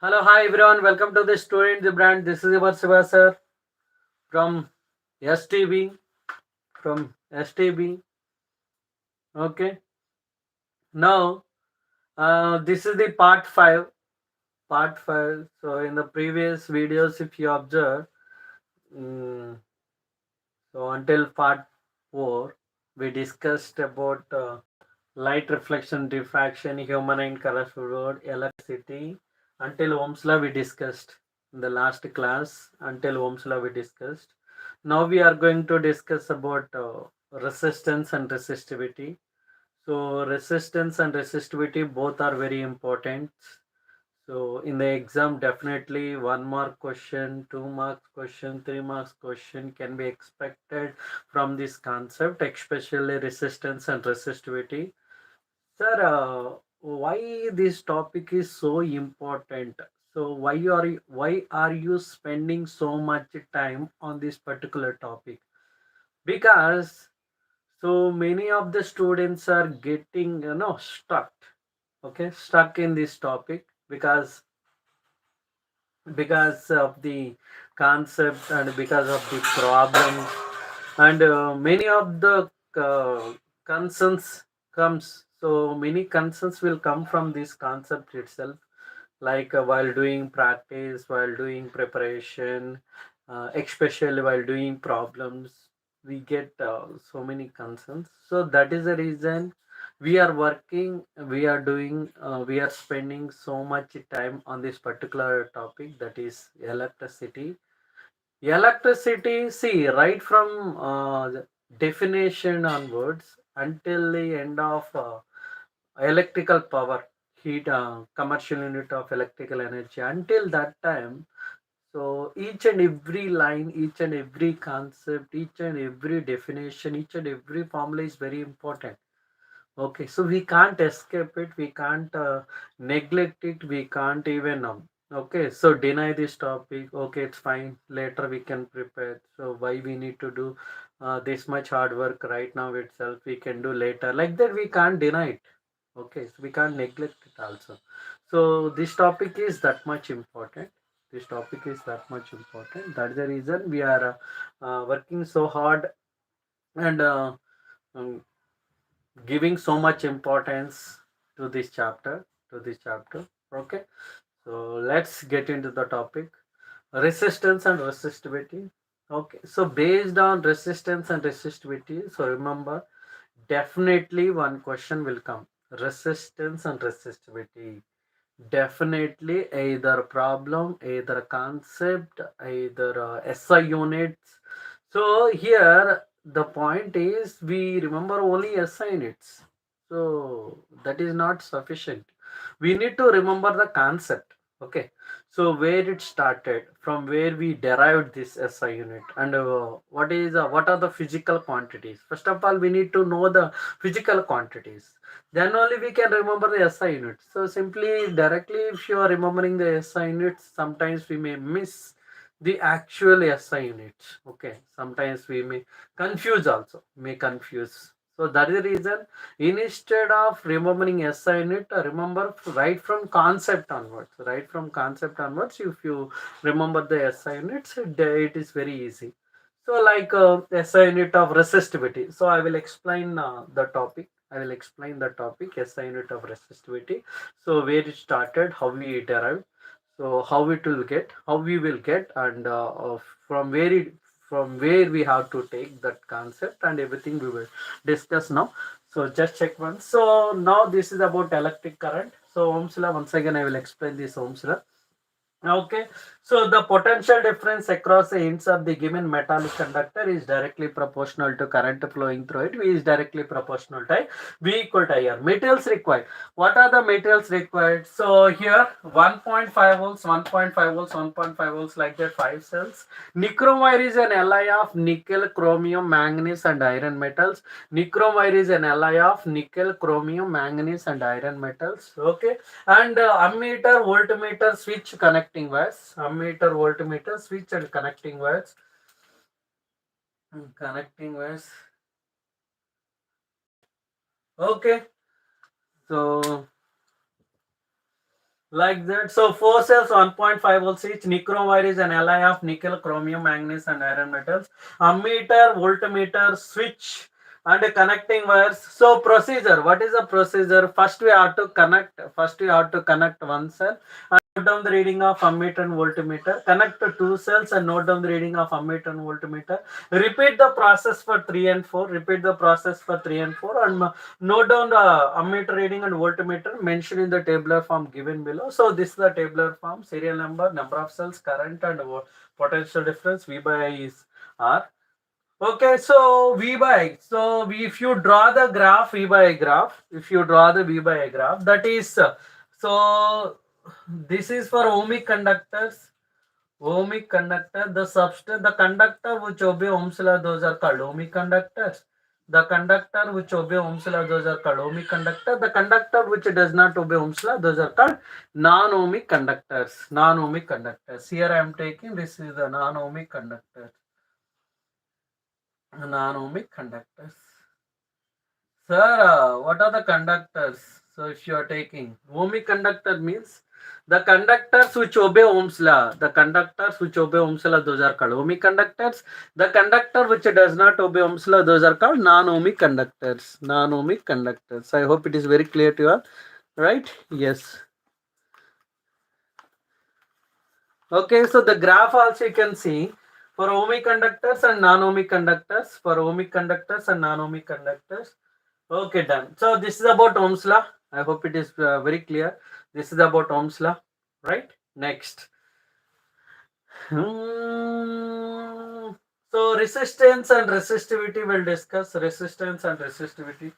Hello, hi everyone. Welcome to the Student the Brand. This is your Siva sir from STB. From STB. Okay. Now, this is the part 5. Part 5. So, in the previous videos, if you observe, mm, so until part 4, we discussed about light reflection, diffraction, human and color fluid, electricity. Until Ohm's law, we discussed in the last class. Until Ohm's law, we discussed. Now we are going to discuss about resistance and resistivity. So resistance and resistivity both are very important. So in the exam, definitely 1 mark question, 2 marks question, 3 marks question can be expected from this concept, especially resistance and resistivity. Sir, why this topic is so important? So why are you spending so much time on this particular topic? Because so many of the students are getting stuck, okay, stuck in this topic because of the concept and because of the problems and many of the concerns comes, so many concerns will come from this concept itself, like while doing practice, while doing preparation, especially while doing problems, we get so many concerns. So that is the reason we are working, we are doing, we are spending so much time on this particular topic, that is electricity. Electricity, see, right from the definition onwards until the end of electrical power, heat, commercial unit of electrical energy, until that time. So each and every line, each and every concept, each and every definition, each and every formula is very important. Okay, so we can't escape it, we can't neglect it, we can't even okay, so deny this topic. Okay, it's fine. Later we can prepare. So why we need to do this much hard work right now itself? We can do later. Like that, we can't deny it. Okay, so we can't neglect it also. So this topic is that much important. This topic is that much important. That's the reason we are working so hard and um, giving so much importance to this chapter. To this chapter. Okay. So let's get into the topic. Resistance and resistivity. Okay. So based on resistance and resistivity, so remember, definitely one question will come. Resistance and resistivity. Definitely either problem, either concept, either SI units. So here the point is we remember only SI units. So that is not sufficient. We need to remember the concept. Okay. So where it started, from where we derived this SI unit, and what are the physical quantities. First of all, we need to know the physical quantities, then only we can remember the SI units. So simply directly, if you are remembering the SI units, sometimes we may miss the actual SI units. Okay, sometimes we may confuse also, may confuse. So that is the reason, instead of remembering SI unit, remember right from concept onwards. Right from concept onwards, if you remember the SI units, it is very easy. So like SI unit of resistivity. So I will explain the topic. I will explain the topic SI unit of resistivity. So where it started, how we derived, so how it will get, how we will get, and from where it, from where we have to take that concept and everything we will discuss now. So just check once. So now this is about electric current. So Ohm's law, once again I will explain this Ohm's law. Okay, so the potential difference across the ends of the given metallic conductor is directly proportional to current flowing through it. V is directly proportional to I. V equal to IR. Materials required. What are the materials required? So here 1.5 volts, 1.5 volts, 1.5 volts, like that, 5 cells. Nichrome wire is an Li of nickel, chromium, manganese and iron metals. Nichrome wire is an Li of nickel, chromium, manganese and iron metals. Okay, and ammeter, voltmeter, switch, connecting wires. Ammeter, voltmeter, switch and connecting wires. Connecting wires. Okay, so like that. So 4 cells, 1.5 volts each. Nichrome wire is an Li of nickel, chromium, manganese and iron metals. Ammeter, voltmeter, switch and connecting wires. So procedure, what is the procedure? First we have to connect, one cell and note down the reading of ammeter and voltmeter. Connect to 2 cells and note down the reading of ammeter and voltmeter. Repeat the process for 3 and 4. Repeat the process for 3 and 4 and note down the ammeter reading and voltmeter mentioned in the tabular form given below. So this is the tabular form, serial number, number of cells, current and potential difference. V by I is R. Okay, so V by I. So if you draw the graph, V by I graph, if you draw the V by I graph, that is, so this is for ohmic conductors. Ohmic conductor, the substance, the conductor which obey Ohm's law, those are called ohmic conductors. The conductor which obey Ohm's law, those are called ohmic conductor. The conductor which does not obey Ohm's law, those are called non-ohmic conductors. Non-ohmic conductors. Here I am taking, this is the non-ohmic conductor. Non-ohmic conductors. Sir, what are the conductors? So if you are taking ohmic conductor means the conductors which obey Ohm's law. The conductors which obey Ohm's law, those are called ohmic conductors. The conductor which does not obey Ohm's law, those are called non-ohmic conductors. Non-ohmic conductors. I hope it is very clear to you all. Right? Yes. Okay, so the graph also you can see for ohmic conductors and non-ohmic conductors. For ohmic conductors and non-ohmic conductors. Okay, done. So this is about Ohm's law. I hope it is very clear. This is about Ohm's law, right? Next. So resistance and resistivity will discuss. Resistance and resistivity.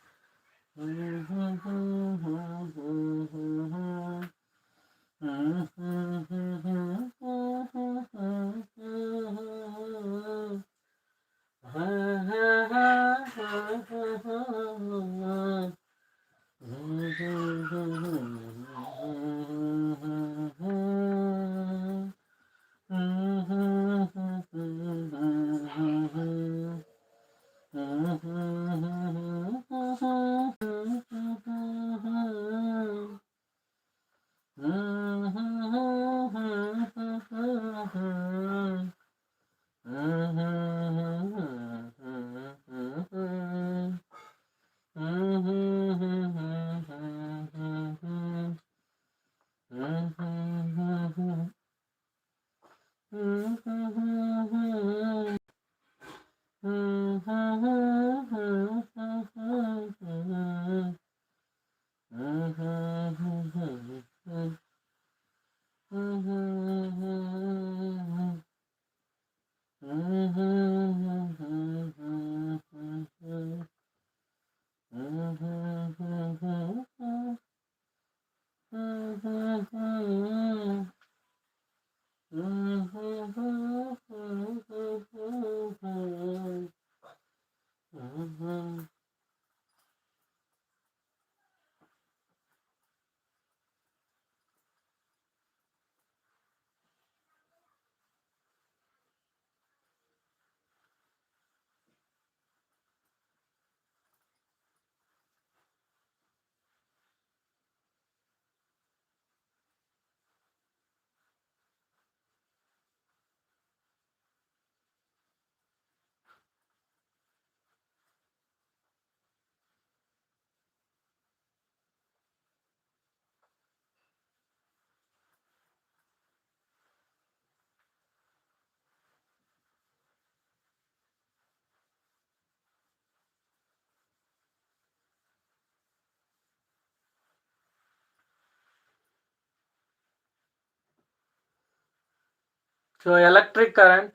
So electric current.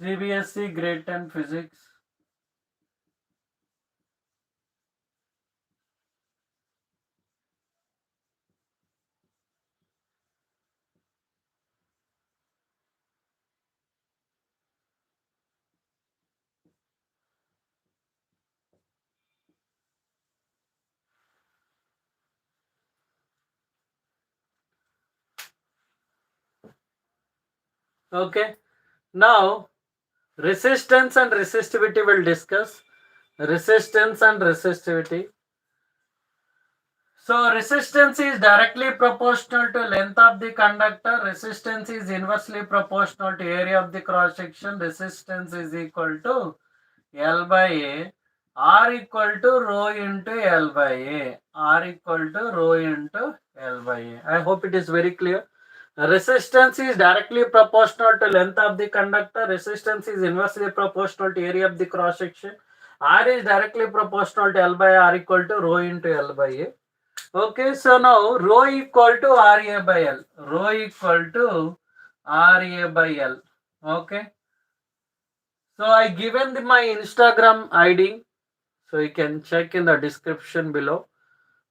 CBSE grade 10 physics. Okay. Now resistance and resistivity will discuss. Resistance and resistivity. So resistance is directly proportional to length of the conductor. Resistance is inversely proportional to area of the cross section. Resistance is equal to L by A. R equal to rho into L by A. R equal to rho into L by A. I hope it is very clear. Resistance is directly proportional to length of the conductor. Resistance is inversely proportional to area of the cross section. R is directly proportional to L by R equal to rho into L by A. Okay, so now rho equal to RA by L. Rho equal to RA by L. Okay. So I given my Instagram ID. So you can check in the description below.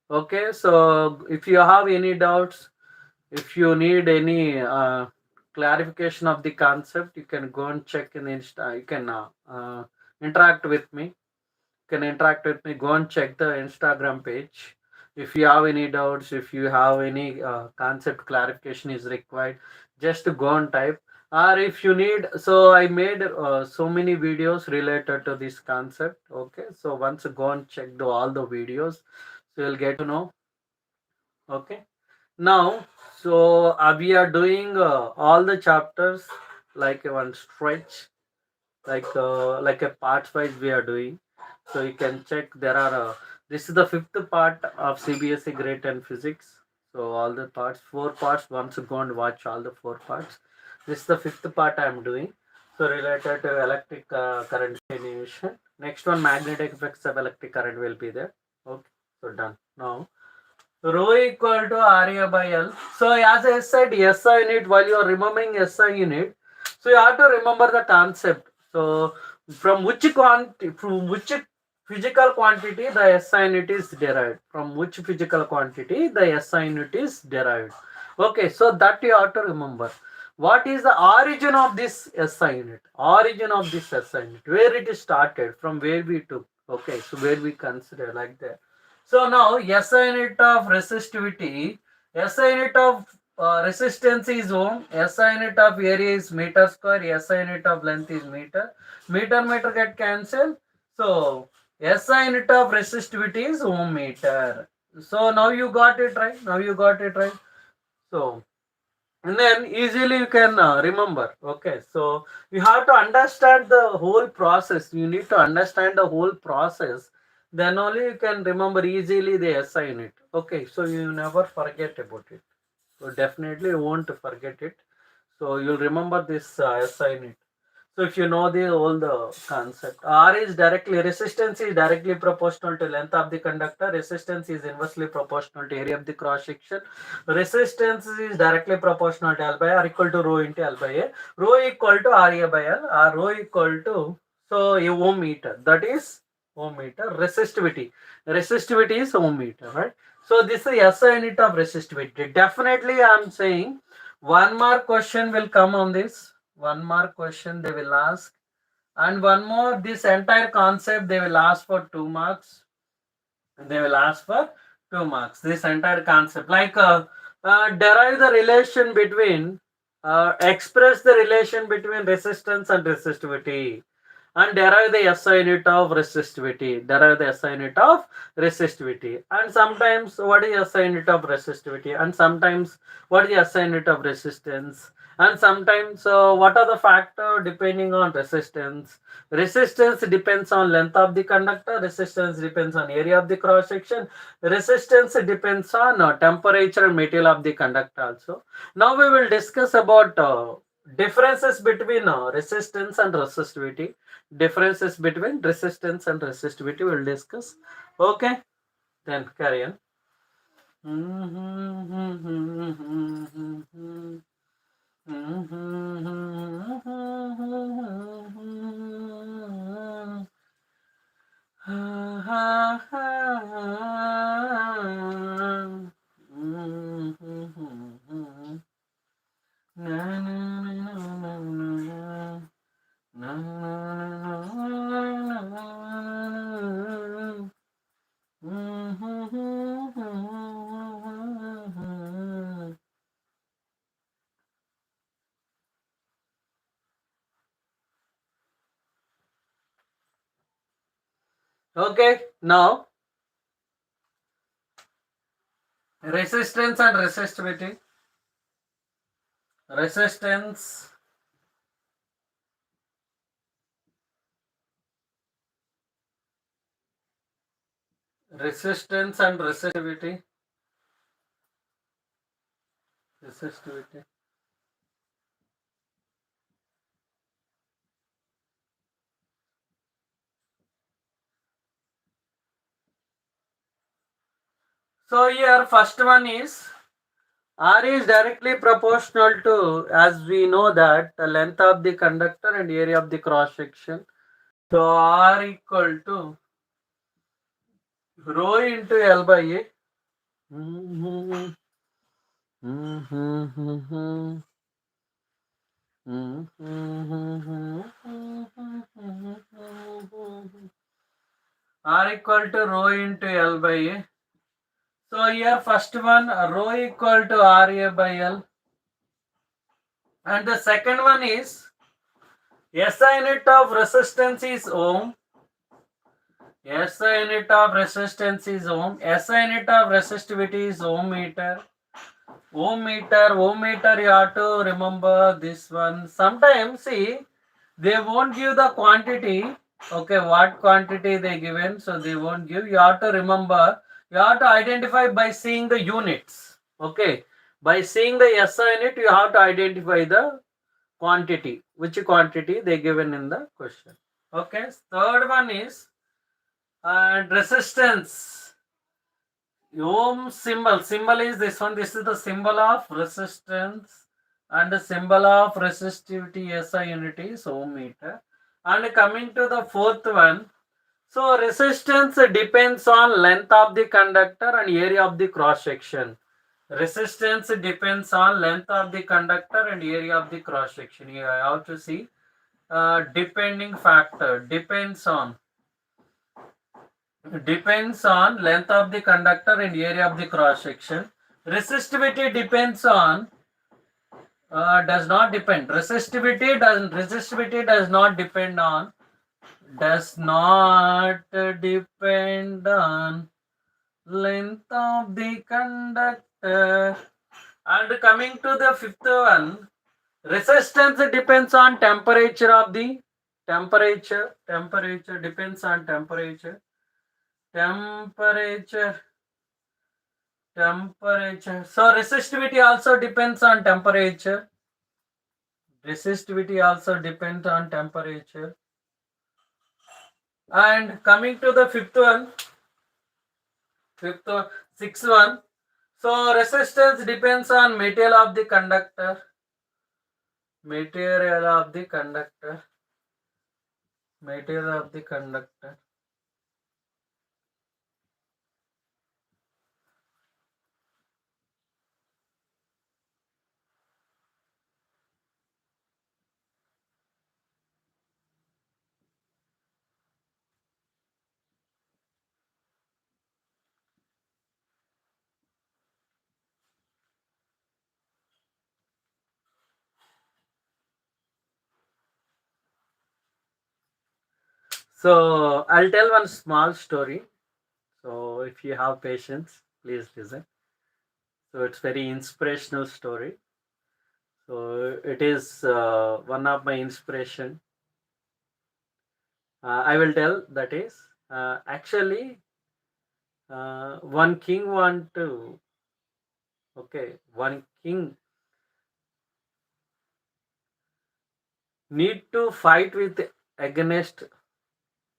Okay. So if you have any doubts, if you need any clarification of the concept, you can go and check in Insta. You can interact with me. Can interact with me. Go and check the Instagram page. If you have any doubts, if you have any concept clarification is required, just go and type. Or if you need, so I made so many videos related to this concept. Okay, so once go and check all the videos, so you'll get to know. Okay, now so we are doing all the chapters like one stretch, like a part 5 we are doing. So you can check there are this is the fifth part of CBSE grade 10 physics. So all the parts, four parts, once go and watch all the four parts. This is the fifth part I am doing. So related to electric current generation. Next one, magnetic effects of electric current will be there. Okay, so done. Now rho equal to RA by L. So as I said, SI unit, while you are remembering SI unit, so you have to remember the concept. So from which physical quantity the SI unit is derived. From which physical quantity the SI unit is derived. Okay, so that you have to remember. What is the origin of this SI unit? Origin of this SI unit. Where it is started, from where we took. Okay, so where we consider like that. So now SI unit of resistivity, SI unit of resistance is ohm, SI unit of area is meter square, SI unit of length is meter. Meter get cancelled. So SI unit of resistivity is ohm meter. So now you got it right. Now you got it right. So and then easily you can remember. Okay, so you have to understand the whole process. You need to understand the whole process, then only you can remember easily the SI unit. Okay, so you never forget about it. So definitely you won't forget it. So you'll remember this SI unit. So if you know the all the concept, R is directly, resistance is directly proportional to length of the conductor. Resistance is inversely proportional to area of the cross section. Resistance is directly proportional to L by R equal to rho into L by A. Rho equal to RA by L. Rho equal to, so a ohm meter. That is ohm meter. Resistivity. Resistivity is ohm meter, right? So this is SI unit of resistivity. Definitely I am saying one more question will come on this. One more question they will ask, and one more, this entire concept they will ask for 2 marks. They will ask for 2 marks, this entire concept, like derive the relation between express the relation between resistance and resistivity. and derive the SI unit of resistivity. Derive the SI unit of resistivity. And sometimes what is SI unit of resistivity? And sometimes what is SI unit of resistance? And sometimes what are the factor depending on resistance? Resistance depends on length of the conductor. Resistance depends on area of the cross section. Resistance depends on temperature and material of the conductor also. Now we will discuss about differences between resistance and resistivity. Differences between resistance and resistivity we will discuss. Okay, then carry on. Okay, now resistance and resistivity. Resistance, resistance and resistivity. Resistivity. So here first one is R is directly proportional to, as we know that, the length of the conductor and area of the cross section. So R equal to rho into L by A. R equal to rho into L by A. So here first one rho equal to RA by L. And the second one is SI unit of resistance is ohm. SI unit of resistance is ohm. SI unit of resistivity is ohm meter. Ohm meter, you have to remember this one. Sometimes, see, they won't give the quantity. Okay, what quantity they given, so they won't give. You have to remember, you have to identify by seeing the units. Okay, by seeing the SI unit, you have to identify the quantity, which quantity they given in the question. Okay, third one is resistance. Ohm symbol is this one. This is the symbol of resistance, and the symbol of resistivity SI unit is ohm meter. And coming to the fourth one, so resistance depends on length of the conductor and area of the cross section. Resistance depends on length of the conductor and area of the cross section. You have to see depending factor depends on length of the conductor and area of the cross section. Resistivity depends on does not depend. Resistivity does not depend on length of the conductor. And coming to the fifth one, resistance depends on temperature depends on temperature temperature. So resistivity also depends on temperature. Resistivity also depends on temperature. And coming to the sixth one. So resistance depends on material of the conductor. Material of the conductor. Material of the conductor. So I'll tell one small story. So if you have patience, please listen. So it's very inspirational story. So it is one of my inspiration. I will tell that is actually one king want to, okay, one king need to fight with against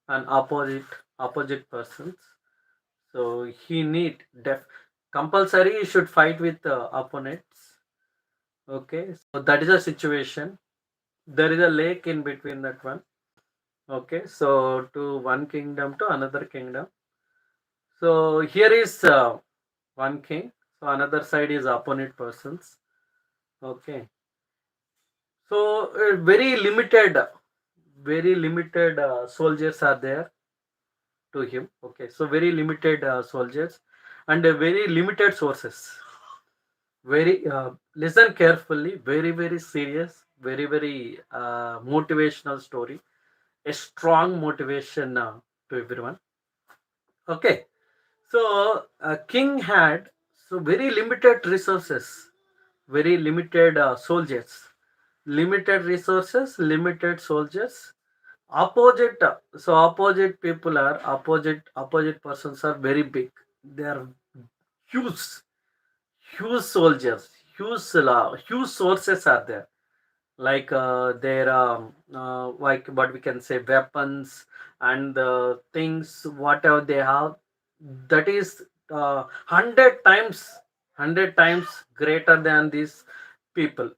an opposite persons. So he need compulsory he should fight with opponents. Okay, so that is a situation. There is a lake in between that one. Okay, so to one kingdom to another kingdom. So here is one king. So another side is opponent persons. Okay, so very limited soldiers are there to him. Okay, so very limited soldiers and very limited sources. Very listen carefully. Very serious. Very motivational story. A strong motivation to everyone. Okay, so king had so very limited resources, very limited soldiers, limited resources, limited soldiers. Opposite, so opposite people are opposite persons are very big. They are huge, huge soldiers, huge sources are there. Like their like what we can say weapons and things whatever they have, that is 100 times greater than these people.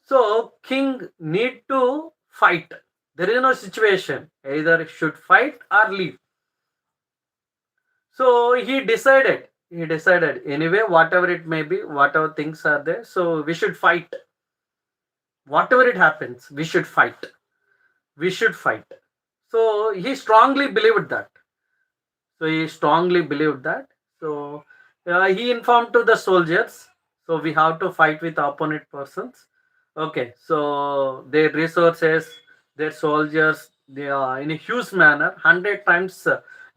So king need to fight. There is no situation, either should fight or leave. So he decided anyway, whatever it may be, whatever things are there, so we should fight. Whatever it happens, we should fight. So he strongly believed that. So he strongly believed that. So he informed to the soldiers. So we have to fight with opponent persons. Okay. So their resources, their soldiers, they are in a huge manner, 100 times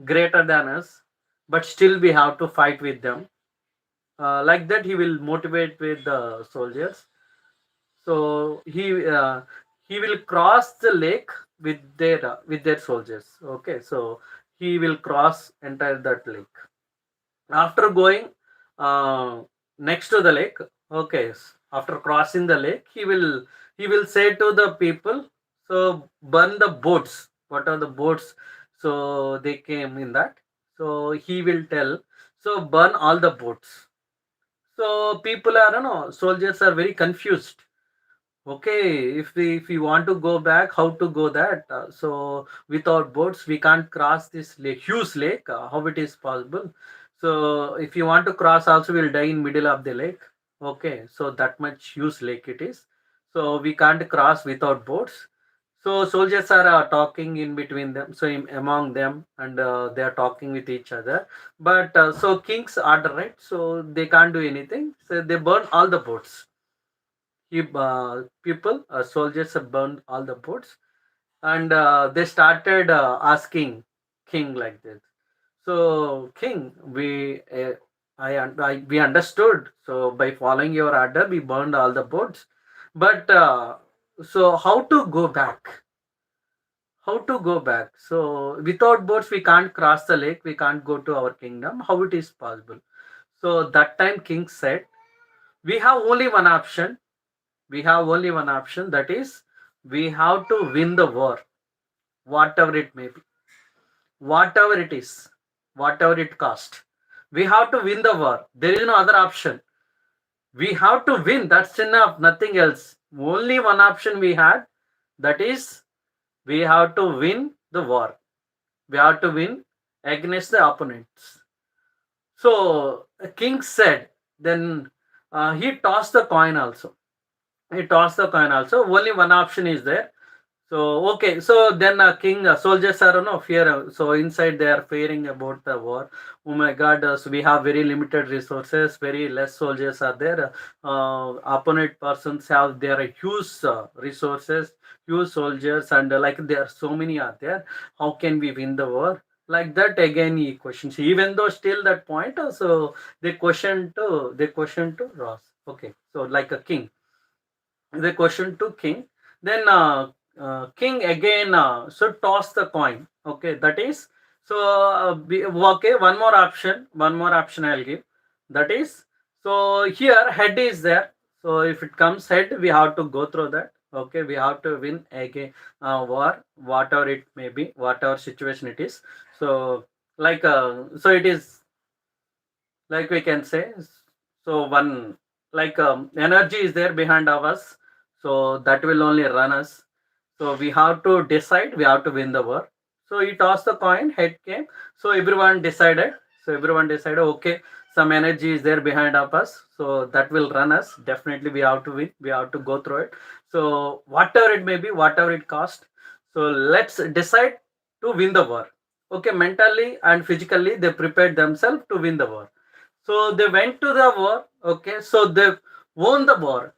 greater than us. But still we have to fight with them. Like that, he will motivate with the soldiers. So he will cross the lake with their soldiers. Okay, so he will cross entire that lake. After going uh, next to the lake, okay, after crossing the lake, he will say to the people, so burn the boats. What are the boats? So they came in that. So he will tell, so burn all the boats. So people are, soldiers are very confused. Okay, if we want to go back, how to go that? So without boats, we can't cross this lake, huge lake. How it is possible? So if you want to cross, also we'll die in middle of the lake. Okay, so that much huge lake it is. So we can't cross without boats. So soldiers are talking in between them, so among them, and they are talking with each other. But so king's order, right? So they can't do anything. So they burn all the boats. People, soldiers have burned all the boats, and they started asking king like this. So king, we understood. So by following your order, we burned all the boats. But so how to go back? How to go back? So without boats, we can't cross the lake. We can't go to our kingdom. How it is possible? So that time, king said, "We have only one option. We have only one option, that is we have to win the war, whatever it may be, whatever it is, whatever it cost. We have to win the war. There is no other option. We have to win. That's enough, nothing else. Only one option we had, that is we have to win the war. We have to win against the opponents." So the king said, then he tossed the coin also. Only one option is there. So okay, so then king soldiers are no fear. So inside they are fearing about the war. Oh my God! So we have very limited resources, very less soldiers are there. Opponent persons have their huge resources, huge soldiers, and like there are so many are there. How can we win the war? Like that again, he questions. Even though still that point, so they question to Ross. Okay, so like a king the question to king, then king again should toss the coin. Okay, that is, so okay, one more option I'll give. That is, so here head is there. So if it comes head, we have to go through that. Okay, we have to win again war, whatever it may be, whatever situation it is. So like so it is, like we can say, so one, like energy is there behind of us, so that will only run us. So we have to decide, we have to win the war. So he tossed the coin, head came. So everyone decided, okay, some energy is there behind of us, so that will run us. Definitely we have to win, we have to go through it. So whatever it may be, whatever it cost, so let's decide to win the war. Okay, mentally and physically they prepared themselves to win the war. So they went to the war. Okay, so they won the war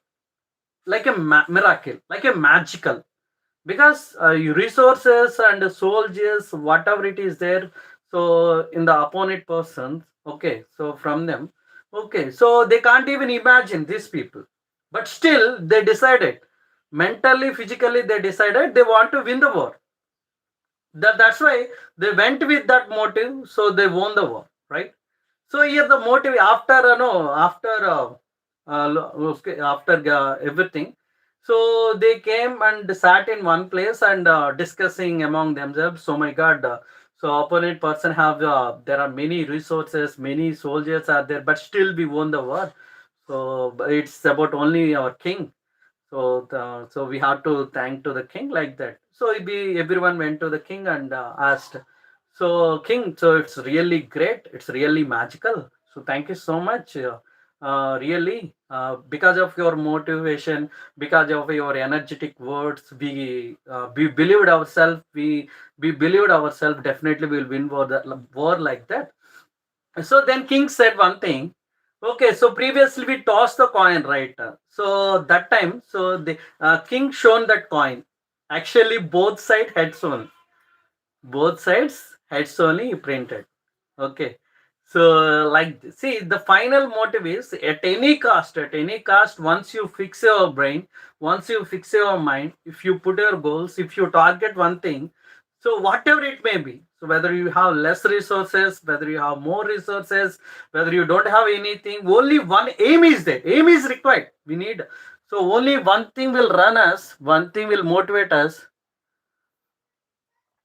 like a miracle, like a magical, because resources and soldiers, whatever it is there, so in the opponent persons. Okay, so from them, okay, so they can't even imagine these people, but still they decided, mentally, physically, they decided they want to win the war. That's why they went with that motive, so they won the war, right? So here the motive after no after okay, after everything, so they came and sat in one place and discussing among themselves. So my God, so opponent person have there are many resources, many soldiers are there, but still we won the war. So it's about only our king. So we have to thank to the king, like that. So everyone went to the king and asked. So king, so it's really great. It's really magical. So thank you so much. Really, because of your motivation, because of your energetic words, we believed ourselves. We believed ourselves. Definitely, we'll win war like that. So then king said one thing. Okay, so previously we tossed the coin, right? So that time, so the king shown that coin. Actually, both sides heads only printed. Okay. So like see, the final motive is at any cost, once you fix your brain, once you fix your mind, if you put your goals, if you target one thing, so whatever it may be, so whether you have less resources, whether you have more resources, whether you don't have anything, only one aim is there. Aim is required. We need, so only one thing will run us, one thing will motivate us,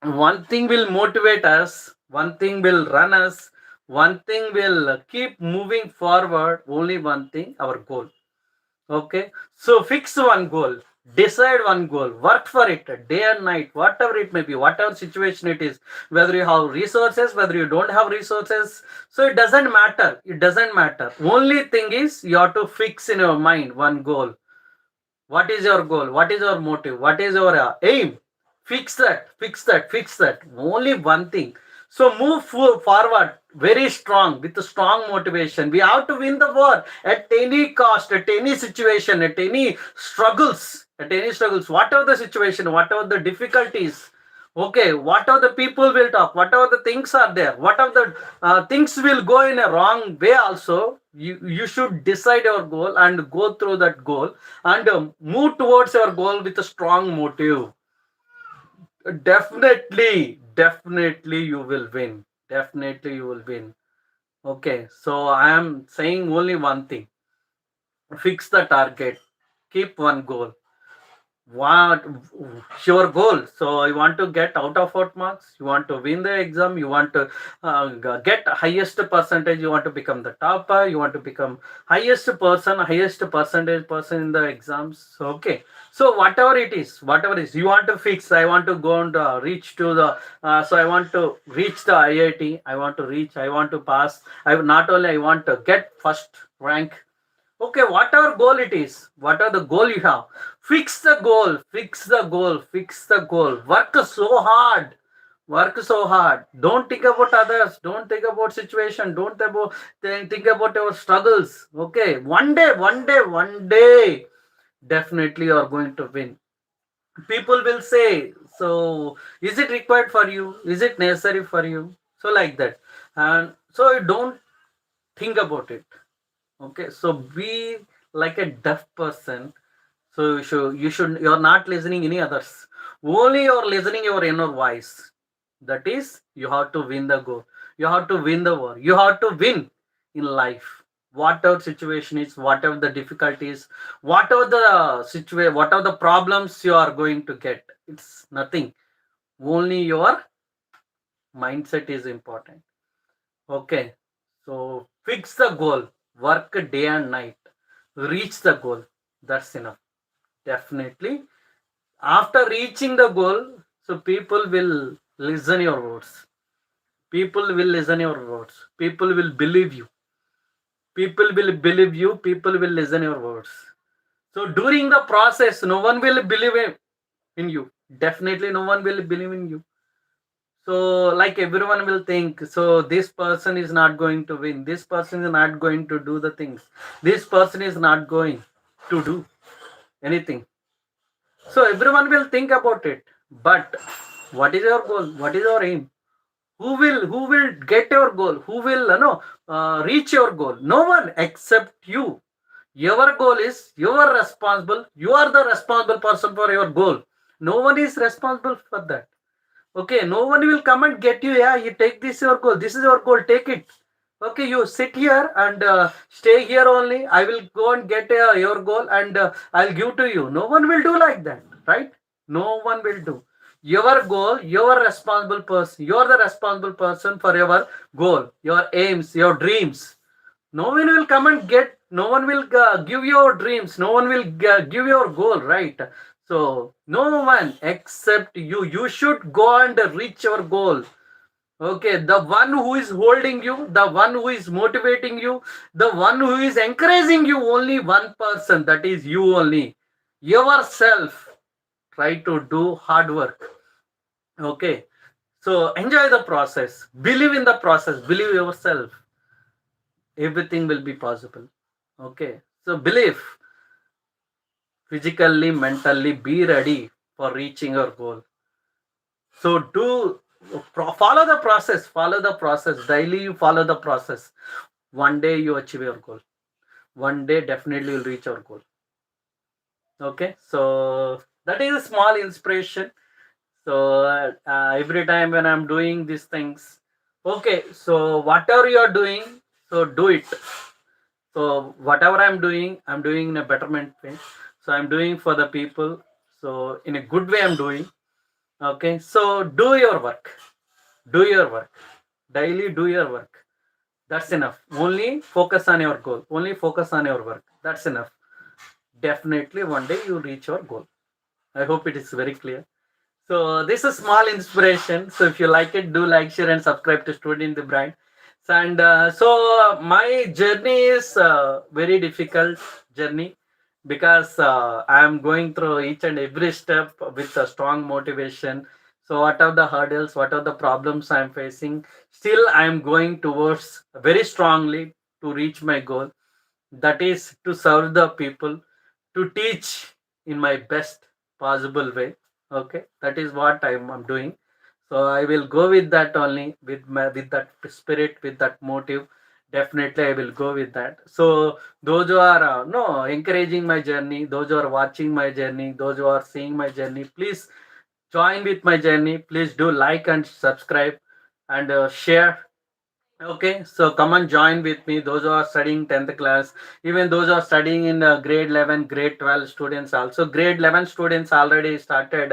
one thing will motivate us, one thing will run us, one thing will keep moving forward, only one thing, our goal. Okay, so fix one goal, decide one goal, work for it day and night, whatever it may be, whatever situation it is, whether you have resources, whether you don't have resources, so it doesn't matter. Only thing is you have to fix in your mind one goal. What is your goal? What is your motive? What is your aim? Fix that. Only one thing. So move forward very strong with a strong motivation. We have to win the war at any cost, at any situation, at any struggles, whatever the situation, whatever the difficulties. Okay, whatever the people will talk, whatever the things are there, whatever the things will go in a wrong way also, you should decide your goal and go through that goal and move towards your goal with a strong motive. Definitely you will win. Definitely you will win. Okay, so I am saying only one thing: fix the target, keep one goal. What your goal? So you want to get out of what marks, you want to win the exam, you want to get highest percentage, you want to become the topper, you want to become highest percentage person in the exams. So, okay, so whatever it is you want to fix. I want to go and reach to the so I want to reach the IIT, I want to pass. I not only I want to get first rank. Okay, whatever goal it is, whatever the goal you have, fix the goal, fix the goal, fix the goal. Work so hard, work so hard. Don't think about others, don't think about situation, don't think about your struggles. Okay, one day, definitely you are going to win. People will say, so is it required for you? Is it necessary for you? So like that. And so you don't think about it. Okay, so be like a deaf person. So you're not listening any others. Only you're listening your inner voice. That is, you have to win the goal. You have to win the war. You have to win in life. Whatever situation is, whatever the difficulties, whatever the situation, whatever the problems you are going to get, it's nothing. Only your mindset is important. Okay, so fix the goal, work day and night, reach the goal. That's enough. Definitely. After reaching the goal, so people will listen your words. People will listen your words. People will believe you. People will believe you. People will listen your words. So during the process, no one will believe in you. Definitely, no one will believe in you. So, like everyone will think, so this person is not going to win. This person is not going to do the things. This person is not going to do anything. So everyone will think about it. But what is your goal? What is your aim? Who will get your goal? Who will reach your goal? No one except you. Your goal is you are responsible. You are the responsible person for your goal. No one is responsible for that. Okay, no one will come and get you. Yeah, you take this your goal. This is your goal. Take it. Okay, you sit here and stay here only. I will go and get your goal and I'll give to you. No one will do like that, right? No one will do. Your goal, you are responsible person. You are the responsible person for your goal, your aims, your dreams. No one will come and get, no one will give your dreams, no one will give your goal, right? So no one except you should go and reach your goal. Okay, the one who is holding you, the one who is motivating you, the one who is encouraging you, only one person, that is you only, yourself. Try to do hard work. Okay, so enjoy the process, believe in the process, believe yourself, everything will be possible. Okay, so believe, physically, mentally, be ready for reaching your goal. So follow the process, follow the process daily. You follow the process. One day you achieve your goal. One day definitely you'll reach your goal. Okay, so that is a small inspiration. So every time when I'm doing these things, okay, so whatever you are doing, so do it. So whatever I'm doing in a betterment way. So I'm doing for the people. So in a good way I'm doing. Okay. So do your work. Do your work. Daily do your work. That's enough. Only focus on your goal. Only focus on your work. That's enough. Definitely one day you reach your goal. I hope it is very clear. So this is small inspiration. So if you like it, do like, share, and subscribe to Student in the Brain. And my journey is very difficult journey, because I am going through each and every step with a strong motivation. So what are the hurdles? What are the problems I am facing? Still, I am going towards very strongly to reach my goal. That is to serve the people, to teach in my best possible way. Okay, that is what I'm doing. So I will go with that only, with that spirit, with that motive. Definitely I will go with that. So those who are no encouraging my journey, those who are watching my journey, those who are seeing my journey, please join with my journey. Please do like and subscribe and share. Okay, so come and join with me. Those who are studying 10th class, even those who are studying in grade 11, grade 12 students also. Grade 11 students already started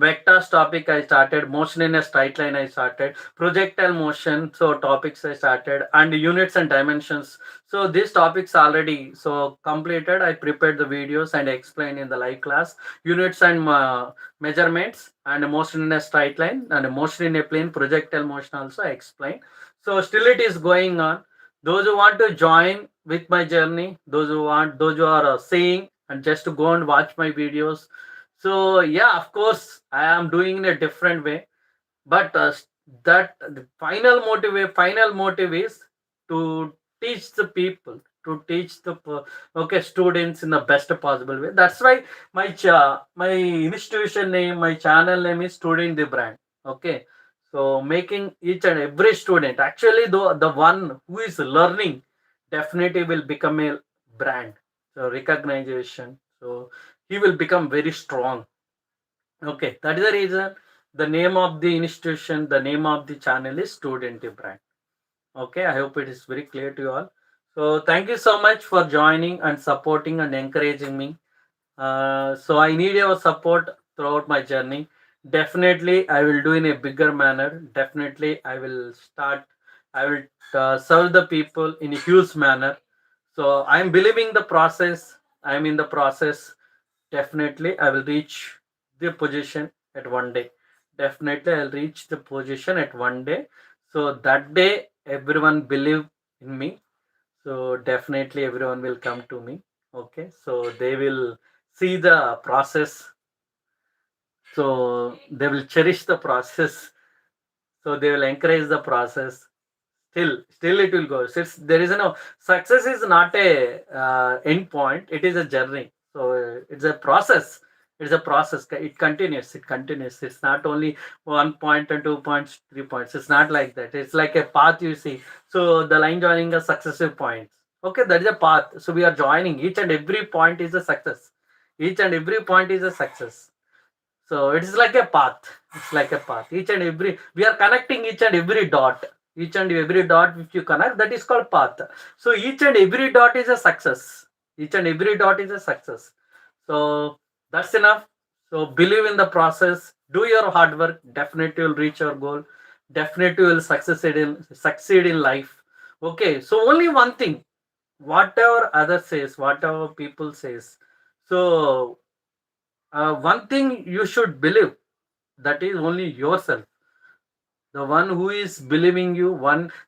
vectors topic. I started motion in a straight line. I started projectile motion. So topics I started, and units and dimensions. So these topics already so completed. I prepared the videos and explained in the live class. Units and measurements and motion in a straight line and motion in a plane, projectile motion also I explained. So still it is going on. Those who want to join with my journey, those who are saying and just to go and watch my videos. So yeah, of course, I am doing in a different way, but that the final motive is to teach the people, to teach the okay students in the best possible way. That's why my institution name, my channel name is Student the Brand. Okay, so making each and every student, actually the one who is learning definitely will become a brand, so recognition, so he will become very strong. Okay, that is the reason the name of the institution, the name of the channel is Student Brand. Okay, I hope it is very clear to you all. So thank you so much for joining and supporting and encouraging me. So I need your support throughout my journey. Definitely, I will do in a bigger manner. Definitely, I will start. I will serve the people in a huge manner. So I'm believing the process. I'm in the process. Definitely, I will reach the position at one day. Definitely, I'll reach the position at one day. So that day, everyone believe in me. So definitely, everyone will come to me. Okay, so they will see the process. So they will cherish the process. So they will encourage the process. Still it will go. Since there is no success is not a end point. It is a journey. So it's a process. It's a process. It continues. It continues. It's not only 1 point and 2 points, 3 points. It's not like that. It's like a path you see. So the line joining a successive points. Okay, that is a path. So we are joining. Each and every point is a success. Each and every point is a success. So it is like a path. It's like a path. Each and every we are connecting each and every dot. Each and every dot which you connect, that is called path. So each and every dot is a success. Each and every dot is a success. So that's enough. So believe in the process. Do your hard work. Definitely you'll reach your goal. Definitely you'll succeed in life. Okay. So only one thing. Whatever others says, whatever people says. So one thing you should believe, that is only yourself, the one who is believing you,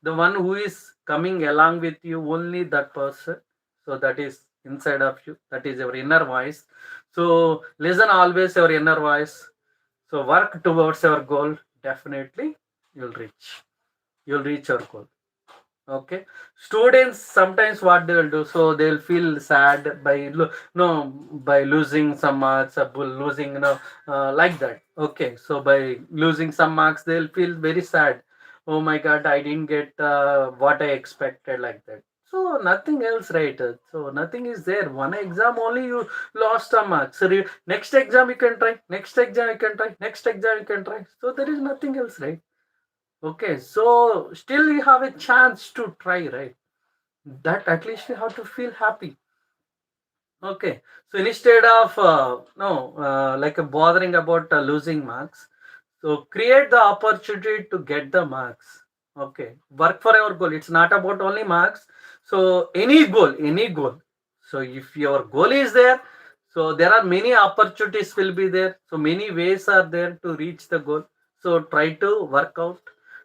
the one who is coming along with you, only that person. So that is inside of you, that is your inner voice. So listen always your inner voice. So work towards your goal. Definitely you'll reach your goal. Okay, students sometimes what they will do, so they will feel sad by no, by losing some marks, or losing like that. Okay, so by losing some marks they will feel very sad. Oh my god, I didn't get what I expected, like that. So nothing else, right? So nothing is there. One exam only you lost some marks. So next exam you can try. Next exam you can try. Next exam you can try. So there is nothing else, right? Okay, so still you have a chance to try, right? That at least you have to feel happy. Okay, so instead of no, like bothering about losing marks, so create the opportunity to get the marks. Okay, work for your goal. It's not about only marks. So any goal, any goal. So if your goal is there, so there are many opportunities will be there. So many ways are there to reach the goal. So try to work out,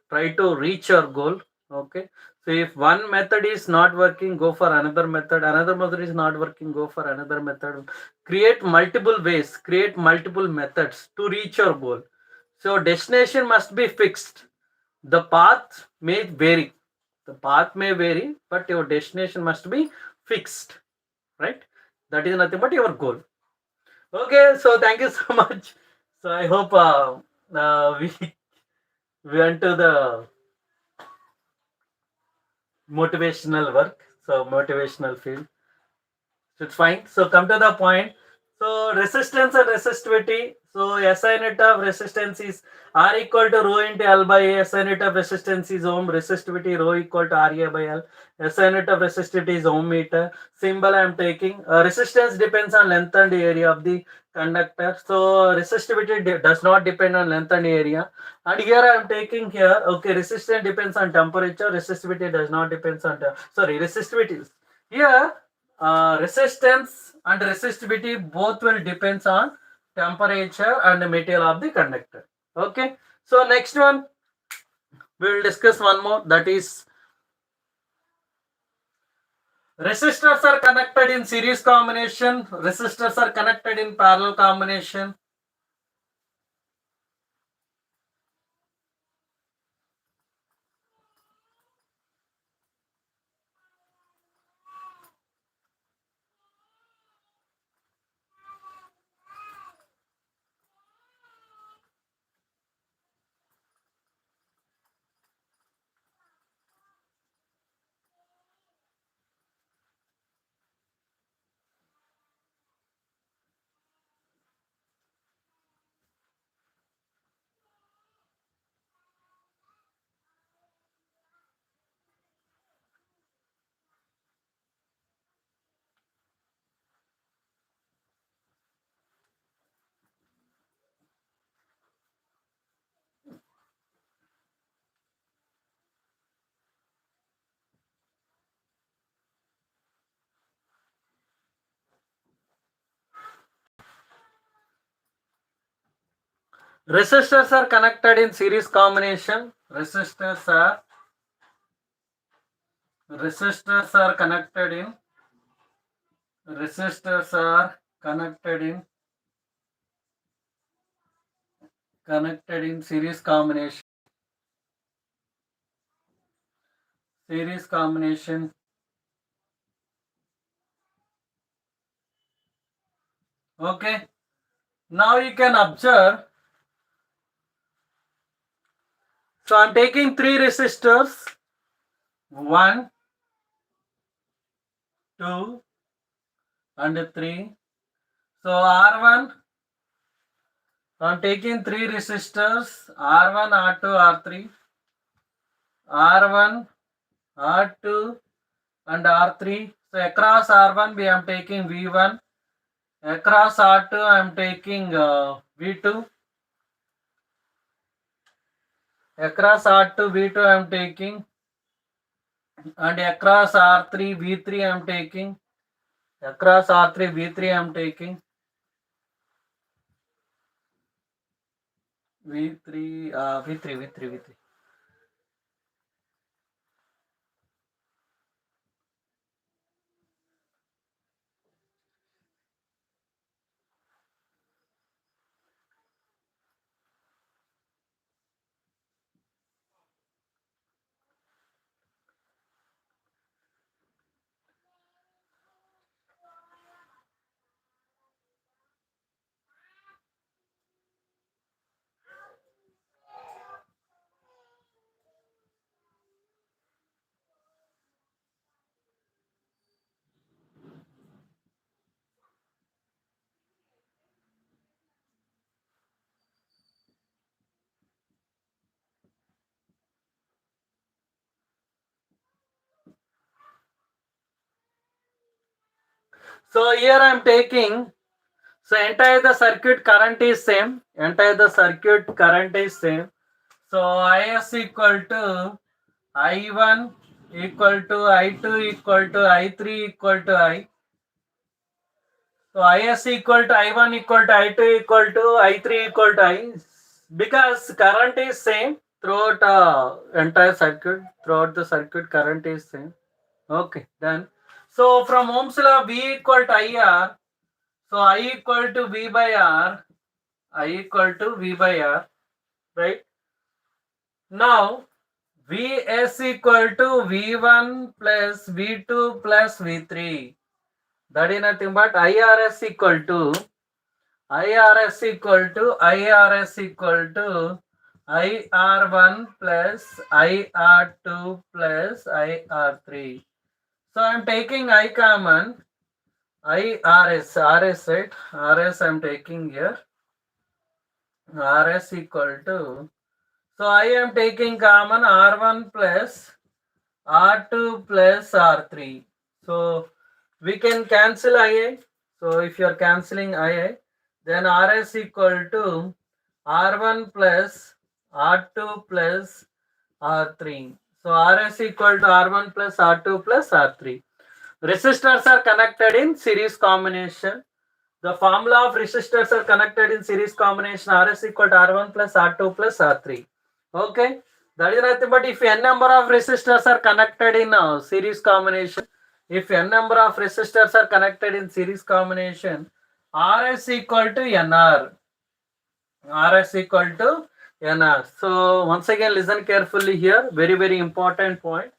try to reach your goal. Okay. So if one method is not working, go for another method. Another method is not working, go for another method. Create multiple ways, create multiple methods to reach your goal. So destination must be fixed. The path may vary. The path may vary, but your destination must be fixed. Right? That is nothing but your goal. Okay, so thank you so much. So I hope we went to the motivational work. So motivational field. So it's fine. So come to the point. So resistance and resistivity. So SI unit of resistance is R equal to rho into L by A. SI unit of resistance is ohm. Resistivity rho equal to RA by L. SI unit of resistivity is ohm meter. Symbol I am taking. Resistance depends on length and area of the conductor. So resistivity does not depend on length and area. And here I am taking here. Okay, resistance depends on temperature. Resistivity does not depends on resistivity. Here resistance and resistivity both will depends on temperature and the material of the conductor. Okay, so next one we will discuss one more, that is Resistors are connected in series combination. Resistors are connected in parallel combination. Resistors are connected in series combination. Resistors are connected in series combination. Series combination. Okay. Now you can observe. So I'm taking three resistors. 1, 2, and 3. So R1, I'm taking three resistors R1, R2, R3. R1, R2, and R3. So across R1 we am taking V1. Across R2 I am taking V2. Across R2 V2 I am taking, and across R3 V3 I am taking. Across R3 V3 I am taking. V3 V3. So here I am taking, so entire the circuit current is same. So Is equal to I1 equal to I2 equal to I3 equal to I. So Is equal to I1 equal to I2 equal to I3 equal to I, because current is same throughout entire circuit. Throughout the circuit current is same. Okay, done. So from Ohm's law, V equal to IR. So I equal to V by R. Right? Now Vs equal to V1 plus V2 plus V3. That is nothing but IRS equal to IR1 plus IR2 plus IR3. So I am taking I common. RS, right? RS I am taking here. RS equal to, so I am taking common R1 plus R2 plus R3. So we can cancel II. So if you are cancelling II, then RS equal to R1 plus R2 plus R3. So RS equal to R1 plus R2 plus R3. Resistors are connected in series combination. The formula of resistors are connected in series combination. Rs equal to R1 plus R2 plus R3. Okay. That is nothing but if n number of resistors are connected in series combination, If n number of resistors are connected in series combination, Rs equal to Nr. Rs equal to Nr. So once again listen carefully here, very very important point.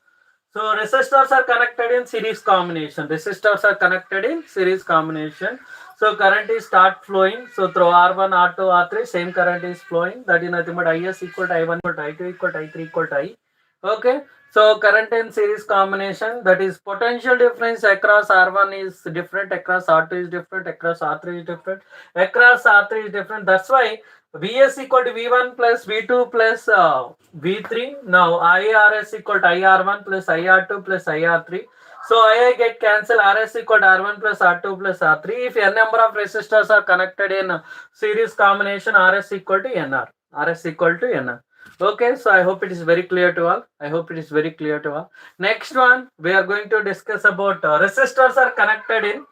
So resistors are connected in series combination. Resistors are connected in series combination. So current is start flowing. So through R1, R2, R3, same current is flowing. That is nothing but Is equal to I1 equal to I2 equal to I3 equal to I. Okay. So current in series combination, that is potential difference across R1 is different, across R2 is different, across R3 is different, across R3 is different. That's why Vs equal to V1 plus V2 plus V3. Now IRS equal to IR1 plus IR2 plus IR3. So I get cancel, RS equal to R1 plus R2 plus R3. If n number of resistors are connected in series combination, RS equal to NR. RS equal to NR. Okay, so I hope it is very clear to all. I hope it is very clear to all. Next one, we are going to discuss about resistors are connected in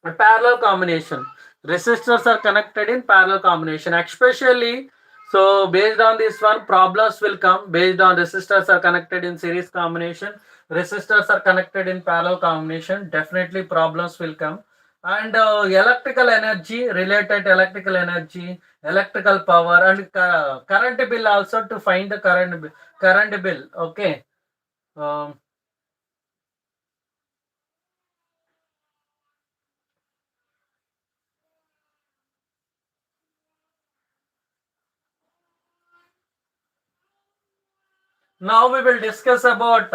a parallel combination. Resistors are connected in parallel combination, especially. So based on this one, problems will come based on resistors are connected in series combination, resistors are connected in parallel combination. Definitely problems will come. And electrical energy, related electrical energy, electrical power, and current bill also, to find the current bill. Okay. Um, Now we will discuss about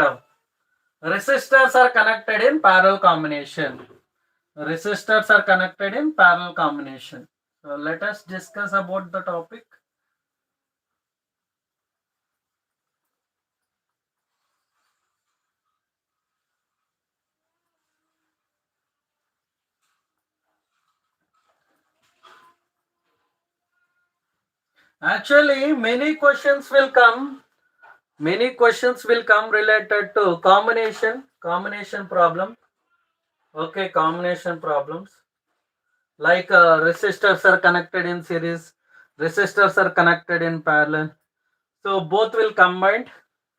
resistors are connected in parallel combination. Resistors are connected in parallel combination. So let us discuss about the topic. Actually, many questions will come. Many questions will come related to combination problem. Okay, combination problems. Like resistors are connected in series, resistors are connected in parallel. So both will combine.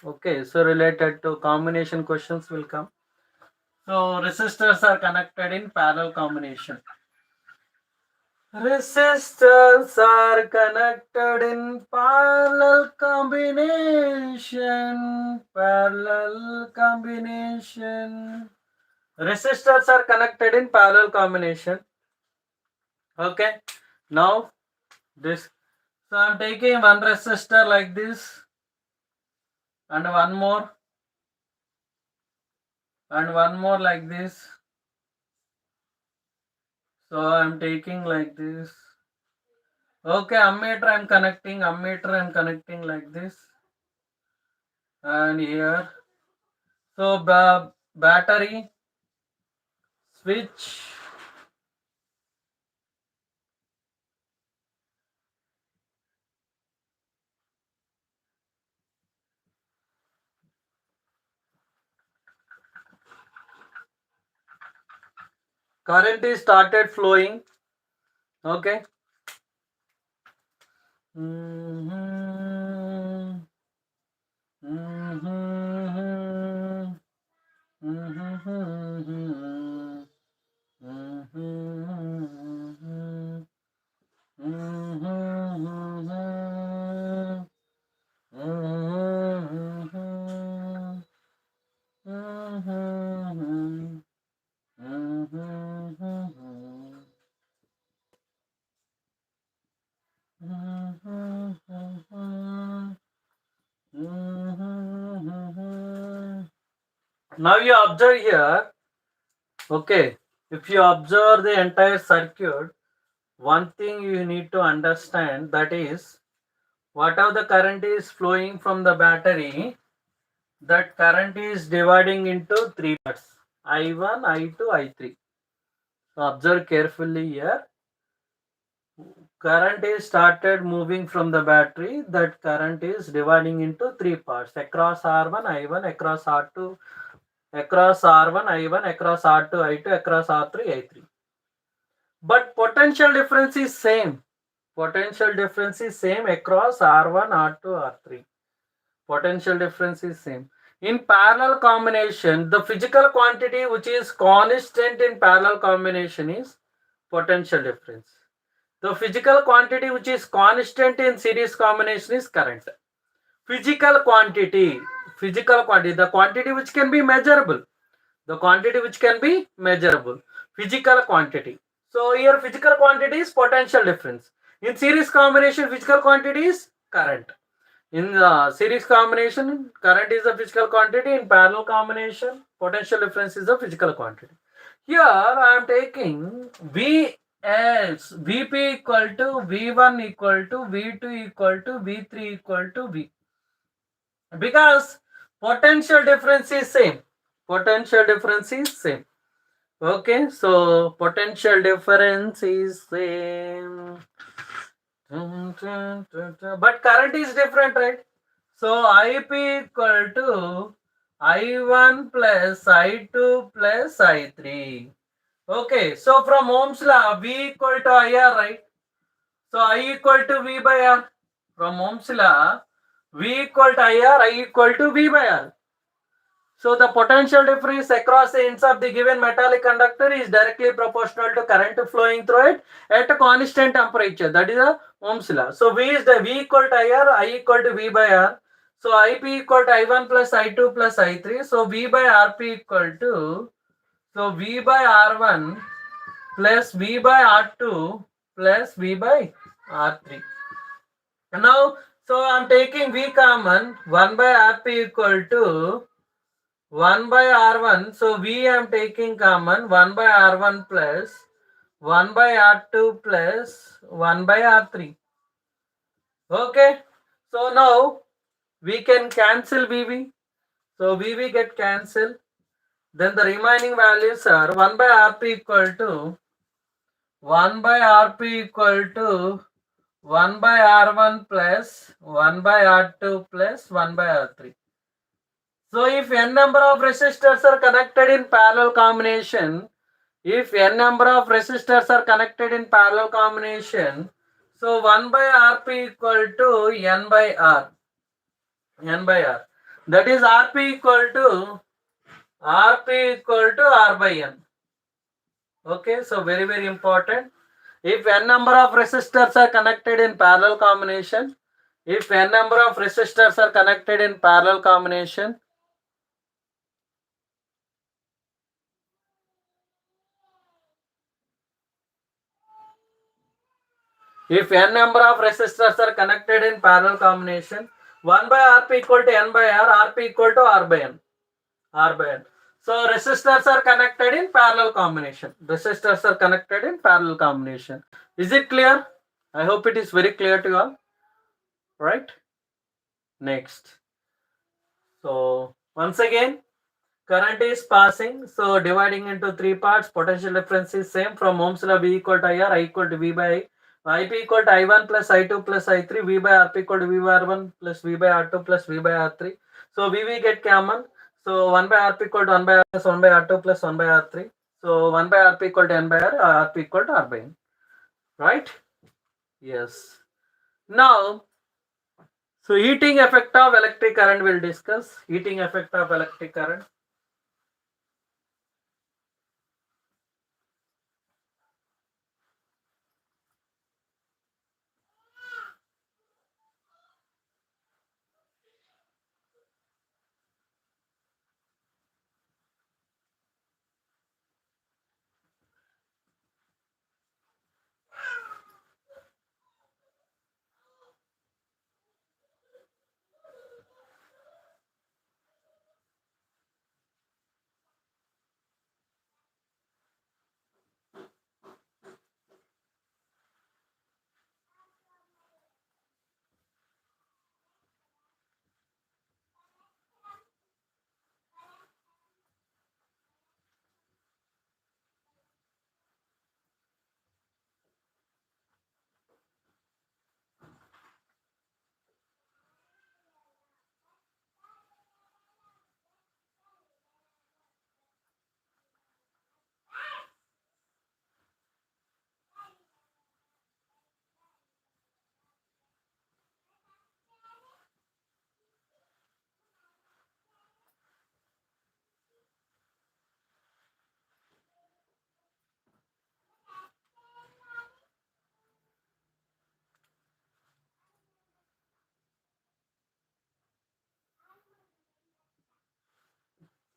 Okay, so related to combination questions will come. So resistors are connected in parallel combination. Resistors are connected in parallel combination. Parallel combination. Resistors are connected in parallel combination. Okay. Now this. So I'm taking one resistor like this, and one more, and one more like this. So I'm taking like this. Okay, ammeter I'm connecting like this. And here. So battery, switch, current is started flowing. Okay. Mm-hmm. Mm-hmm. Mm-hmm. Mm-hmm. Mm-hmm. Mm-hmm. Mm-hmm. Mm-hmm. Now you observe here, okay, if you observe the entire circuit, one thing you need to understand, that is, whatever the current is flowing from the battery, that current is dividing into three parts, I1, I2, I3. So observe carefully here. Current is started moving from the battery. That current is dividing into three parts, across R1, I1, across R2, across R1, I1, across R2, I2, across R3, I3. But potential difference is same. Potential difference is same across R1, R2, R3. Potential difference is same. In parallel combination, the physical quantity which is constant in parallel combination is potential difference. The physical quantity which is constant in series combination is current. Physical quantity, the quantity which can be measurable, physical quantity. So here physical quantity is potential difference. In series combination, physical quantity is current. In the series combination, current is the physical quantity. In parallel combination, potential difference is the physical quantity. Here I am taking V as Vp equal to V1 equal to V2 equal to V3 equal to V, because potential difference is same. Okay, so potential difference is same. But current is different, right? So Ip equal to I1 plus I2 plus I3. Okay, so from Ohm's law, V equal to IR, right? So I equal to V by R. From Ohm's law, V equal to IR, I equal to V by R. So the potential difference across the ends of the given metallic conductor is directly proportional to current flowing through it at a constant temperature. That is the Ohm's law. So V equal to IR, I equal to V by R. So Ip equal to I1 plus I2 plus I3. So V by Rp equal to, so V by R1 plus V by R2 plus V by R3. Now, so I am taking V common, 1 by Rp equal to 1 by R1. So V I am taking common, 1 by R1 plus 1 by R2 plus 1 by R3. Okay. So now we can cancel VV. So VV get cancelled. Then the remaining values are 1 by Rp equal to 1 by Rp equal to 1 by R1 plus 1 by R2 plus 1 by R3. So if n number of resistors are connected in parallel combination, so 1 by Rp equal to n by R. That is Rp equal to R by N. Okay, so very very important. If n number of resistors are connected in parallel combination, if n number of resistors are connected in parallel combination, if n number of resistors are connected in parallel combination, 1 by Rp equal to n by R, Rp equal to R by N. So resistors are connected in parallel combination. Is it clear? I hope it is very clear to you all. Right? Next. So once again, current is passing. So dividing into three parts, potential difference is same. From Ohm's law, V equal to IR, I equal to V by I. Ip equal to I1 plus I2 plus I3, V by Rp equal to V by R1 plus V by R2 plus V by R3. So VV get common. So 1 by Rp equal to 1 by R plus 1 by R2 plus 1 by R3. So 1 by Rp equal to N by R, Rp equal to R by N. Right? Yes. Now, so heating effect of electric current we'll discuss. Heating effect of electric current.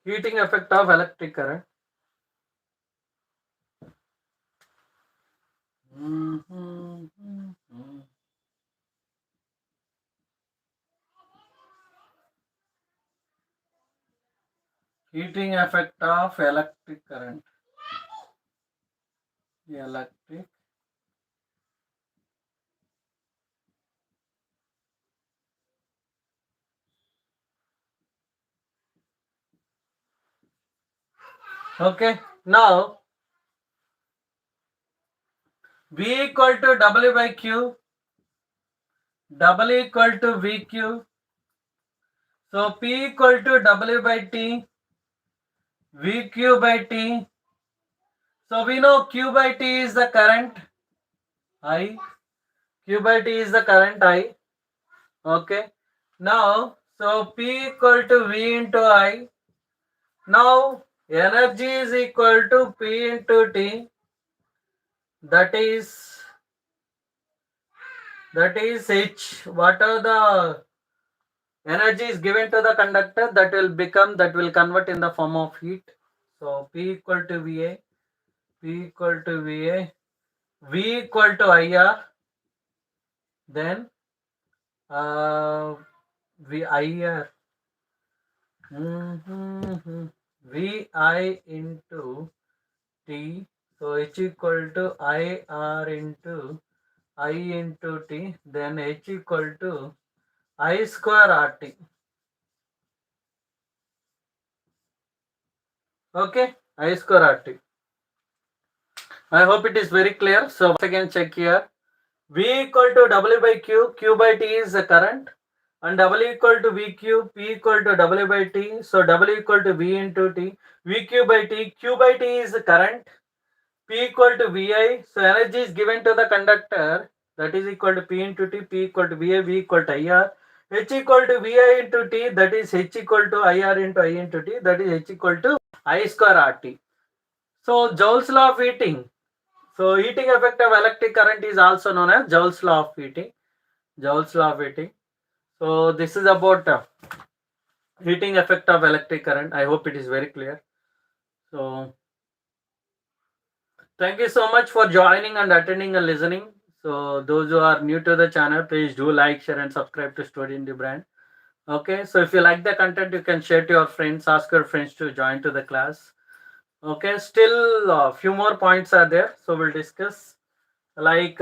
Heating effect of electric current. Heating effect of electric current. Electric okay. Now V equal to W by Q, W equal to VQ. So P equal to W by T, VQ by T. So we know Q by T is the current I. Q by T is the current I. Okay. Now, so P equal to V into I. Now, energy is equal to P into T. That is H. What are the energy is given to the conductor, that will convert in the form of heat. So P equal to VA, P equal to VA, V equal to IR, then VIR, VI into T. So H equal to IR into I into T, then H equal to I square RT. Okay, I square RT. I hope it is very clear. So once again check here. V equal to W by Q, Q by T is the current, and W equal to VQ, P equal to W by T. So W equal to V into T, VQ by T, Q by T is the current, P equal to VI. So energy is given to the conductor, that is equal to P into T, P equal to VI, V equal to IR. H equal to VI into T, that is H equal to IR into I into T, that is H equal to I square RT. So Joule's law of heating. So heating effect of electric current is also known as Joule's law of heating. Joule's law of heating. So this is about heating effect of electric current. I hope it is very clear. So thank you so much for joining and attending and listening. So those who are new to the channel, please do like, share and subscribe to Study in the Brand. Okay, so if you like the content, you can share to your friends, ask your friends to join to the class. Okay, still a few more points are there, so we'll discuss. Like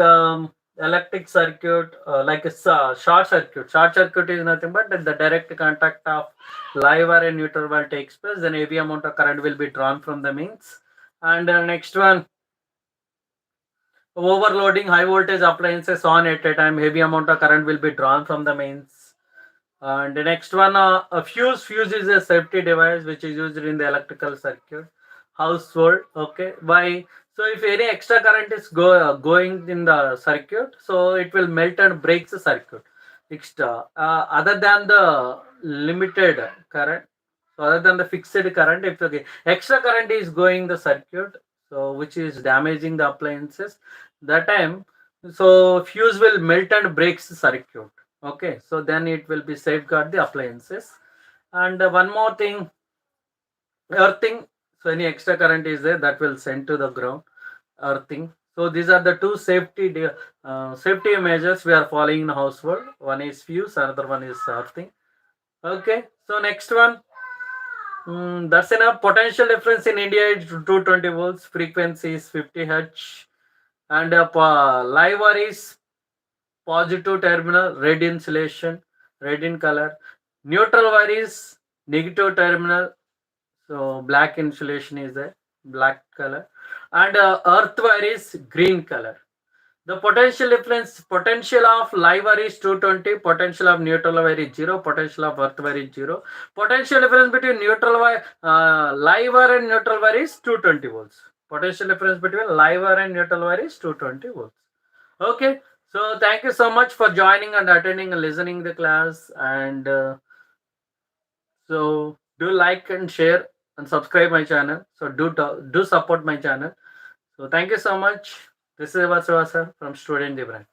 electric circuit, like a short circuit. Short circuit is nothing but the direct contact of live wire and neutral wire takes place, then heavy amount of current will be drawn from the mains. And next one, overloading high voltage appliances on at a time, heavy amount of current will be drawn from the mains. And the next one, a fuse. Fuse is a safety device which is used in the electrical circuit, household. Okay, why? So if any extra current is going in the circuit, so it will melt and breaks the circuit. Extra, other than the limited current, so other than the fixed current, if okay, extra current is going the circuit, so which is damaging the appliances, that time, so fuse will melt and breaks the circuit. Okay, so then it will be safeguard the appliances. And one more thing, earthing. So any extra current is there, that will send to the ground. Earthing. So these are the two safety measures we are following in the household. One is fuse, another one is earthing. Okay, so next one, that's enough. Potential difference in India is 220 volts, frequency is 50 hertz, and live wire is positive terminal, red insulation, red in color. Neutral wire is negative terminal, so black insulation is there, black color. And earth wire is green color. The potential difference, potential of live wire is 220, potential of neutral wire is 0, potential of earth wire is 0. Potential difference between neutral wire, live wire and neutral wire is 220 volts. Potential difference between live wire and neutral wire is 220 volts. Okay, so thank you so much for joining and attending and listening the class. And so do like and share and subscribe my channel. So do support my channel. So thank you so much. This is Vasavasa from Student Divine.